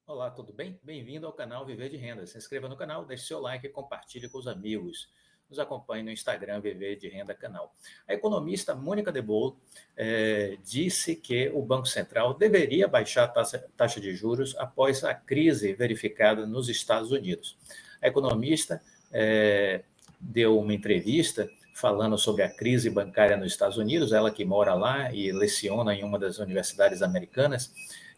Olá, tudo bem? Bem-vindo ao canal Viver de Renda. Se inscreva no canal, deixe seu like e compartilhe com os amigos. Nos acompanhe no Instagram Viver de Renda Canal. A economista Mônica de Boll disse que o Banco Central deveria baixar a taxa de juros após a crise verificada nos Estados Unidos. A economista deu uma entrevista falando sobre a crise bancária nos Estados Unidos, ela que mora lá e leciona em uma das universidades americanas.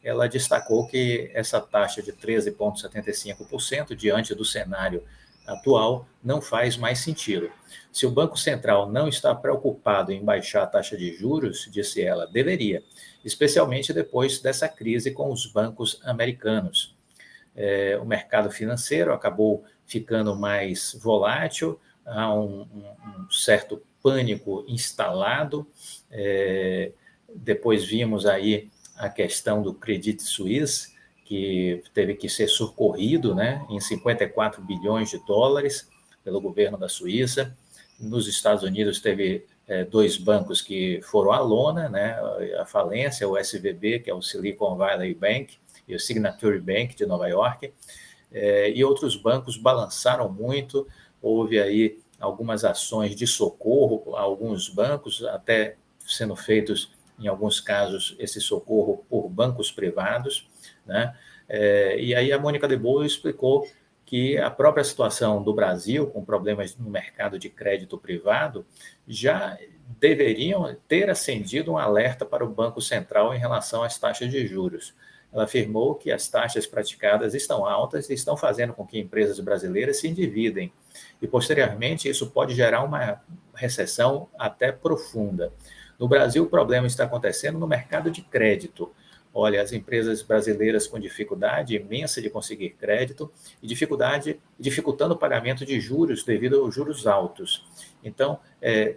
Ela destacou que essa taxa de 13,75% diante do cenário atual não faz mais sentido. Se o Banco Central não está preocupado em baixar a taxa de juros, disse ela, deveria, especialmente depois dessa crise com os bancos americanos. O mercado financeiro acabou ficando mais volátil, há um certo pânico instalado, depois vimos aí a questão do Credit Suisse, que teve que ser socorrido, né, em 54 bilhões de dólares pelo governo da Suíça. Nos Estados Unidos teve dois bancos que foram à lona, né, a falência, o SVB, que é o Silicon Valley Bank, e o Signature Bank de Nova York, e outros bancos balançaram muito. Houve aí algumas ações de socorro a alguns bancos, até sendo feitos em alguns casos, esse socorro por bancos privados, né? E aí a Mônica de Boll explicou que a própria situação do Brasil, com problemas no mercado de crédito privado, já deveriam ter acendido um alerta para o Banco Central em relação às taxas de juros. Ela afirmou que as taxas praticadas estão altas e estão fazendo com que empresas brasileiras se endividem. E, posteriormente, isso pode gerar uma recessão até profunda. No Brasil, o problema está acontecendo no mercado de crédito. Olha, as empresas brasileiras com dificuldade imensa de conseguir crédito e dificultando o pagamento de juros devido aos juros altos. Então,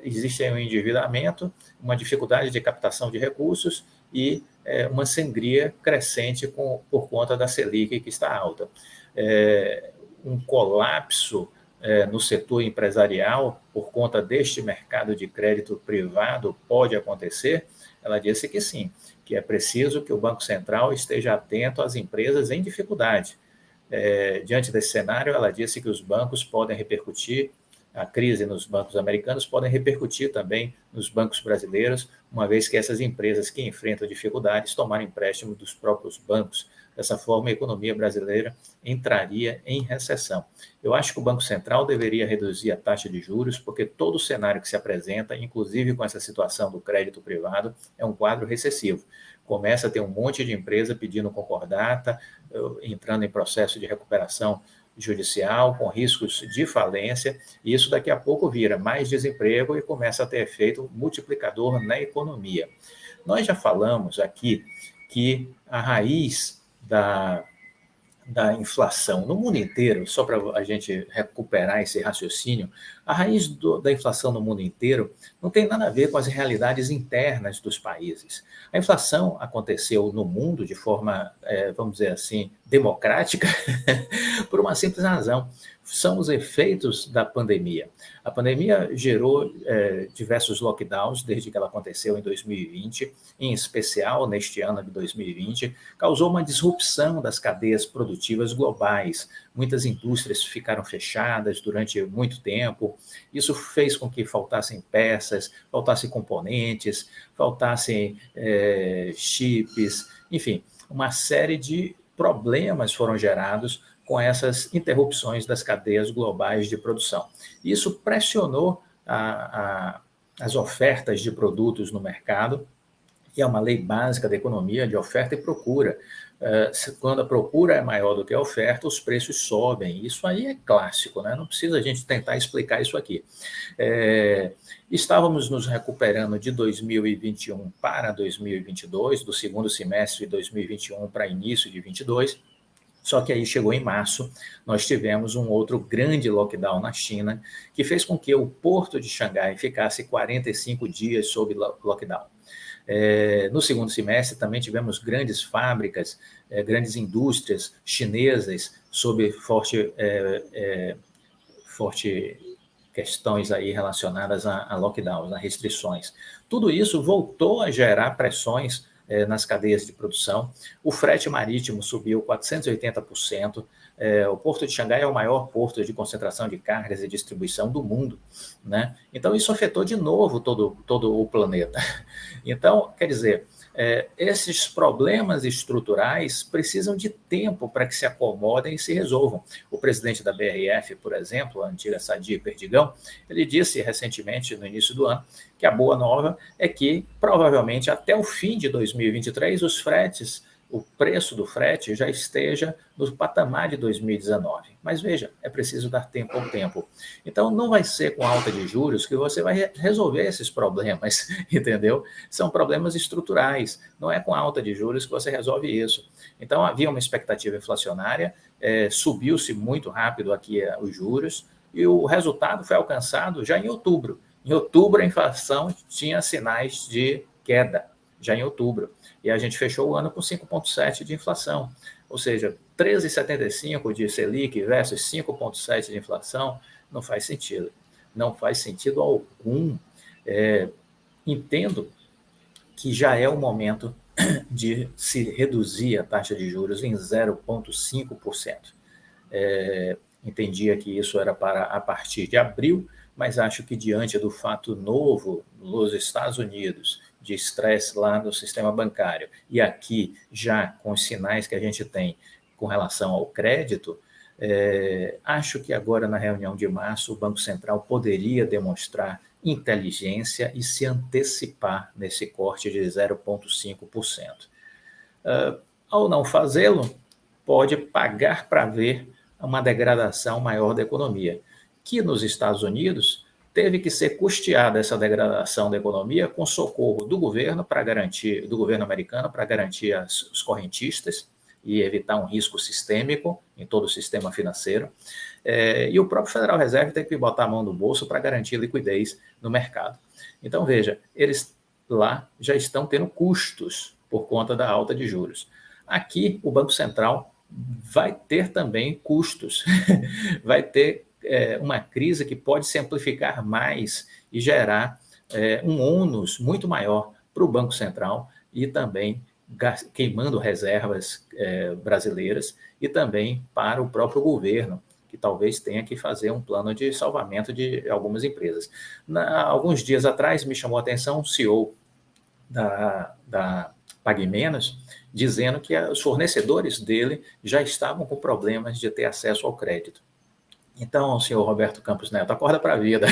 existe aí um endividamento, uma dificuldade de captação de recursos e uma sangria crescente por conta da Selic, que está alta. Um colapso no setor empresarial, por conta deste mercado de crédito privado, pode acontecer? Ela disse que sim, que é preciso que o Banco Central esteja atento às empresas em dificuldade. Diante desse cenário, ela disse que os bancos podem repercutir, a crise nos bancos americanos podem repercutir também nos bancos brasileiros, uma vez que essas empresas que enfrentam dificuldades tomaram empréstimo dos próprios bancos. Dessa forma, a economia brasileira entraria em recessão. Eu acho que o Banco Central deveria reduzir a taxa de juros, porque todo o cenário que se apresenta, inclusive com essa situação do crédito privado, é um quadro recessivo. Começa a ter um monte de empresa pedindo concordata, entrando em processo de recuperação judicial, com riscos de falência, e isso daqui a pouco vira mais desemprego e começa a ter efeito multiplicador na economia. Nós já falamos aqui que a raiz da inflação no mundo inteiro, só para a gente recuperar esse raciocínio, a raiz da inflação no mundo inteiro não tem nada a ver com as realidades internas dos países. A inflação aconteceu no mundo de forma, vamos dizer assim, democrática, por uma simples razão. São os efeitos da pandemia. A pandemia gerou diversos lockdowns desde que ela aconteceu em 2020, em especial neste ano de 2020, causou uma disrupção das cadeias produtivas globais. Muitas indústrias ficaram fechadas durante muito tempo. Isso fez com que faltassem peças, faltassem componentes, faltassem chips, enfim, uma série de problemas foram gerados com essas interrupções das cadeias globais de produção. Isso pressionou as ofertas de produtos no mercado, e é uma lei básica da economia de oferta e procura. Quando a procura é maior do que a oferta, os preços sobem. Isso aí é clássico, né? Não precisa a gente tentar explicar isso aqui. Estávamos nos recuperando de 2021 para 2022, do segundo semestre de 2021 para início de 2022, só que aí chegou em março, nós tivemos um outro grande lockdown na China, que fez com que o porto de Xangai ficasse 45 dias sob lockdown. No segundo semestre também tivemos grandes fábricas, grandes indústrias chinesas sob forte questões aí relacionadas a lockdowns, a restrições. Tudo isso voltou a gerar pressões nas cadeias de produção. O frete marítimo subiu 480%. O Porto de Xangai é o maior porto de concentração de cargas e distribuição do mundo, né? Então, isso afetou de novo todo o planeta. Então, quer dizer, esses problemas estruturais precisam de tempo para que se acomodem e se resolvam. O presidente da BRF, por exemplo, a antiga Sadi Perdigão, ele disse recentemente, no início do ano, que a boa nova é que, provavelmente, até o fim de 2023, os fretes, o preço do frete já esteja no patamar de 2019. Mas veja, é preciso dar tempo ao tempo. Então, não vai ser com alta de juros que você vai resolver esses problemas, entendeu? São problemas estruturais, não é com alta de juros que você resolve isso. Então, havia uma expectativa inflacionária, subiu-se muito rápido aqui os juros, e o resultado foi alcançado já em outubro. Em outubro, a inflação tinha sinais de queda, já em outubro. E a gente fechou o ano com 5,7% de inflação. Ou seja, 13,75% de Selic versus 5,7% de inflação, não faz sentido. Não faz sentido algum. Entendo que já é o momento de se reduzir a taxa de juros em 0,5%. Entendia que isso era para a partir de abril, mas acho que diante do fato novo nos Estados Unidos, de estresse lá no sistema bancário, e aqui já com os sinais que a gente tem com relação ao crédito, acho que agora na reunião de março o Banco Central poderia demonstrar inteligência e se antecipar nesse corte de 0,5%. Ao não fazê-lo, pode pagar para ver uma degradação maior da economia, que nos Estados Unidos teve que ser custeada essa degradação da economia com socorro do governo americano para garantir os correntistas e evitar um risco sistêmico em todo o sistema financeiro. E o próprio Federal Reserve tem que botar a mão no bolso para garantir liquidez no mercado. Então, veja, eles lá já estão tendo custos por conta da alta de juros. Aqui, o Banco Central vai ter também custos, vai ter uma crise que pode se amplificar mais e gerar um ônus muito maior para o Banco Central e também queimando reservas brasileiras e também para o próprio governo, que talvez tenha que fazer um plano de salvamento de algumas empresas. Alguns dias atrás me chamou a atenção o CEO da Pague Menos, dizendo que os fornecedores dele já estavam com problemas de ter acesso ao crédito. Então, senhor Roberto Campos Neto, acorda para a vida,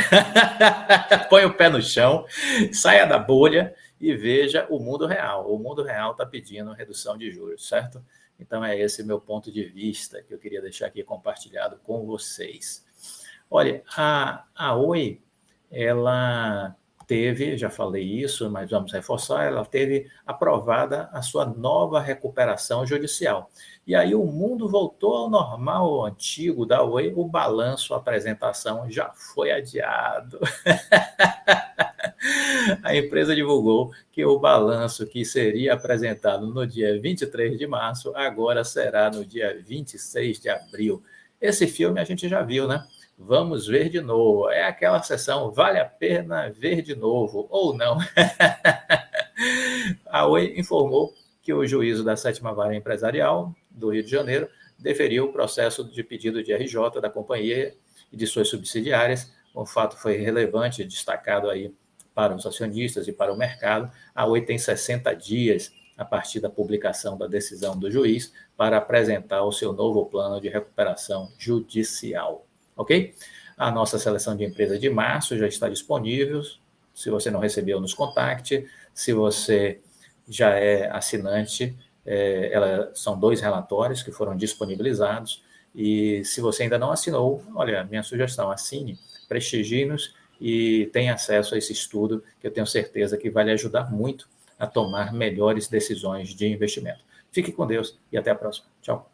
põe o pé no chão, saia da bolha e veja o mundo real. O mundo real está pedindo redução de juros, certo? Então, é esse meu ponto de vista que eu queria deixar aqui compartilhado com vocês. Olha, a Oi, ela teve, já falei isso, mas vamos reforçar, ela teve aprovada a sua nova recuperação judicial. E aí o mundo voltou ao normal, ao antigo da Oi, o balanço, a apresentação já foi adiado. A empresa divulgou que o balanço que seria apresentado no dia 23 de março, agora será no dia 26 de abril. Esse filme a gente já viu, né? Vamos ver de novo. É aquela sessão, vale a pena ver de novo, ou não. A Oi informou que o juízo da 7ª Vara Empresarial do Rio de Janeiro deferiu o processo de pedido de RJ da companhia e de suas subsidiárias. O fato foi relevante, destacado aí para os acionistas e para o mercado. A Oi tem 60 dias a partir da publicação da decisão do juiz para apresentar o seu novo plano de recuperação judicial. Ok? A nossa seleção de empresas de março já está disponível. Se você não recebeu, nos contacte. Se você já é assinante, são 2 relatórios que foram disponibilizados. E se você ainda não assinou, olha, minha sugestão, assine, prestigie-nos e tenha acesso a esse estudo, que eu tenho certeza que vai lhe ajudar muito a tomar melhores decisões de investimento. Fique com Deus e até a próxima. Tchau.